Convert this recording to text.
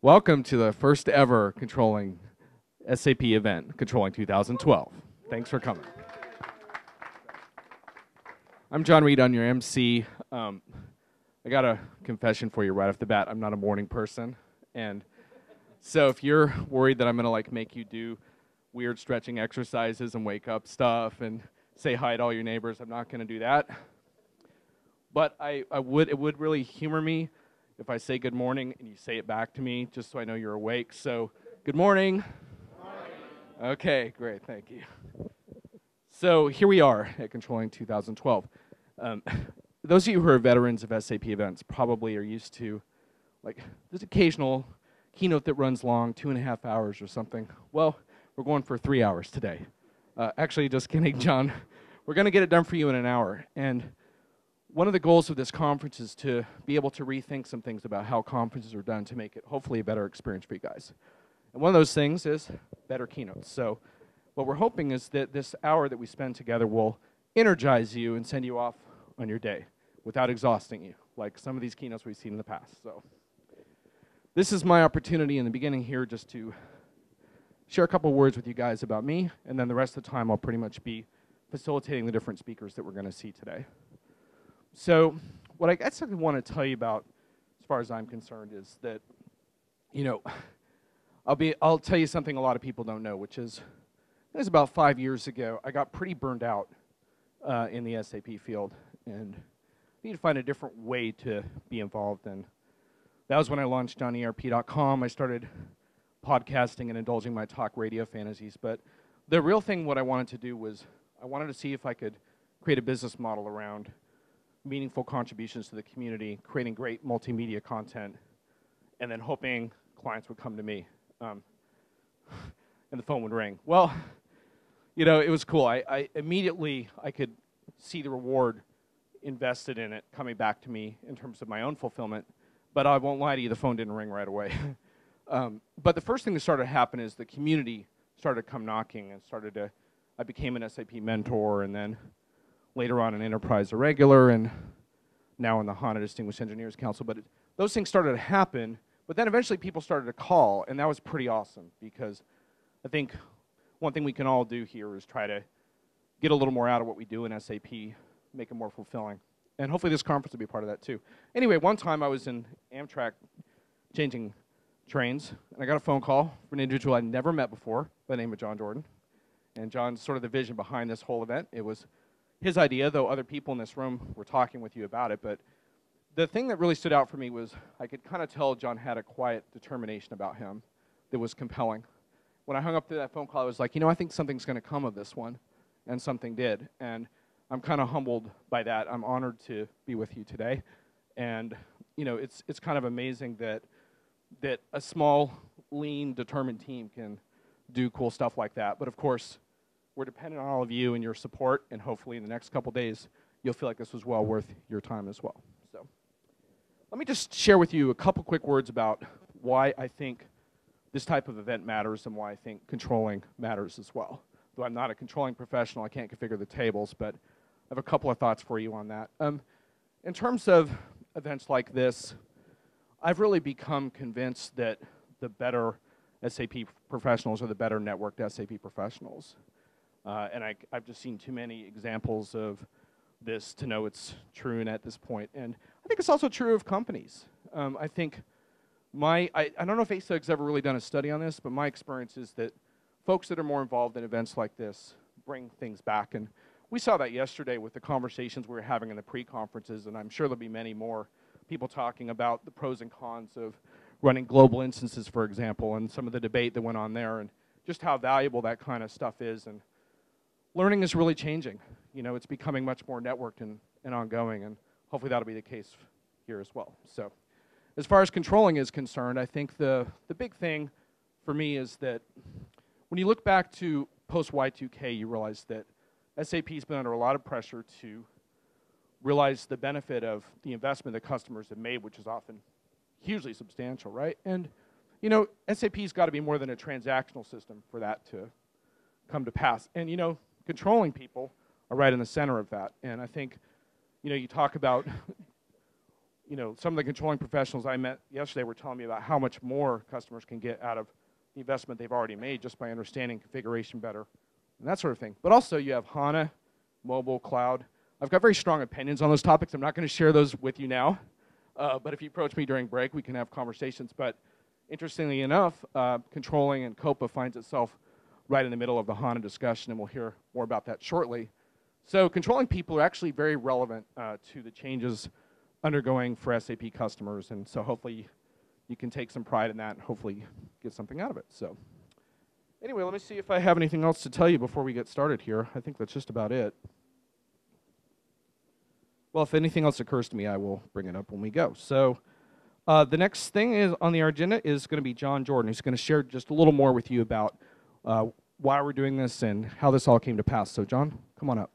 Welcome to the first ever Controlling SAP event, Controlling 2012. Thanks for coming. I'm Jon Reed, I'm your MC. I got a confession for you right off the bat. I'm not a morning person. And so if you're worried that I'm going to like make you do weird stretching exercises and wake up stuff and say hi to all your neighbors, I'm not going to do that. But it would really humor me if I say good morning and you say it back to me, just so I know you're awake. So, good morning. Good morning. Okay, great, thank you. So here we are at Controlling 2012. Those of you who are veterans of SAP events probably are used to, like, this occasional keynote that runs long, 2.5 hours or something. Well, we're going for 3 hours today. Actually, just kidding, John. We're going to get it done for you in an hour. And one of the goals of this conference is to be able to rethink some things about how conferences are done to make it hopefully a better experience for you guys. And one of those things is better keynotes. So what we're hoping is that this hour that we spend together will energize you and send you off on your day without exhausting you, like some of these keynotes we've seen in the past. So this is my opportunity in the beginning here just to share a couple words with you guys about me, and then the rest of the time I'll pretty much be facilitating the different speakers that we're going to see today. So what I guess I want to tell you about, as far as I'm concerned, is that, you know, I'll tell you something a lot of people don't know, which is, it was about 5 years ago, I got pretty burned out in the SAP field, and I need to find a different way to be involved. And that was when I launched JohnERP.com. I started podcasting and indulging my talk radio fantasies. But the real thing, what I wanted to do was, I wanted to see if I could create a business model around meaningful contributions to the community, creating great multimedia content, and then hoping clients would come to me, and the phone would ring. Well, you know, it was cool. I immediately, I could see the reward invested in it coming back to me in terms of my own fulfillment, but I won't lie to you, the phone didn't ring right away. But the first thing that started to happen is the community started to come knocking and I became an SAP mentor, and then later on an enterprise irregular, and now in the HANA Distinguished Engineers Council. But those things started to happen, but then eventually people started to call, and that was pretty awesome, because I think one thing we can all do here is try to get a little more out of what we do in SAP, make it more fulfilling. And hopefully this conference will be part of that too. Anyway, one time I was in Amtrak changing trains, and I got a phone call from an individual I'd never met before by the name of John Jordan. And John's sort of the vision behind this whole event. It was his idea, though other people in this room were talking with you about it. But the thing that really stood out for me was I could kind of tell John had a quiet determination about him that was compelling. When I hung up to that phone call, I was like, you know, I think something's going to come of this one. And something did. And I'm kind of humbled by that. I'm honored to be with you today. And, you know, it's kind of amazing that a small, lean, determined team can do cool stuff like that. But, of course, we're dependent on all of you and your support, and hopefully in the next couple days, you'll feel like this was well worth your time as well. So let me just share with you a couple quick words about why I think this type of event matters and why I think controlling matters as well. Though I'm not a controlling professional, I can't configure the tables, but I have a couple of thoughts for you on that. In terms of events like this, I've really become convinced that the better SAP professionals are the better networked SAP professionals. And I've just seen too many examples of this to know it's true and at this point. And I think it's also true of companies. I think I don't know if ASAG's ever really done a study on this, but my experience is that folks that are more involved in events like this bring things back. And we saw that yesterday with the conversations we were having in the pre-conferences, and I'm sure there'll be many more people talking about the pros and cons of running global instances, for example, and some of the debate that went on there, and just how valuable that kind of stuff is. And learning is really changing. You know, it's becoming much more networked and ongoing, and hopefully that'll be the case here as well. So as far as controlling is concerned, I think the big thing for me is that when you look back to post-Y2K, you realize that SAP's been under a lot of pressure to realize the benefit of the investment that customers have made, which is often hugely substantial, right? And, you know, SAP's got to be more than a transactional system for that to come to pass. And, you know, controlling people are right in the center of that. And I think, you know, you talk about some of the controlling professionals I met yesterday were telling me about how much more customers can get out of the investment they've already made just by understanding configuration better and that sort of thing. But also you have HANA, mobile, cloud. I've got very strong opinions on those topics. I'm not going to share those with you now, but if you approach me during break, we can have conversations. But interestingly enough, controlling and COPA finds itself right in the middle of the HANA discussion, and we'll hear more about that shortly. So controlling people are actually very relevant to the changes undergoing for SAP customers, and so hopefully you can take some pride in that and hopefully get something out of it. So anyway, let me see if I have anything else to tell you before we get started here. I think that's just about it. Well, if anything else occurs to me, I will bring it up when we go. So the next thing is on the agenda is going to be John Jordan, who's going to share just a little more with you about why we're doing this and how this all came to pass. So John, come on up.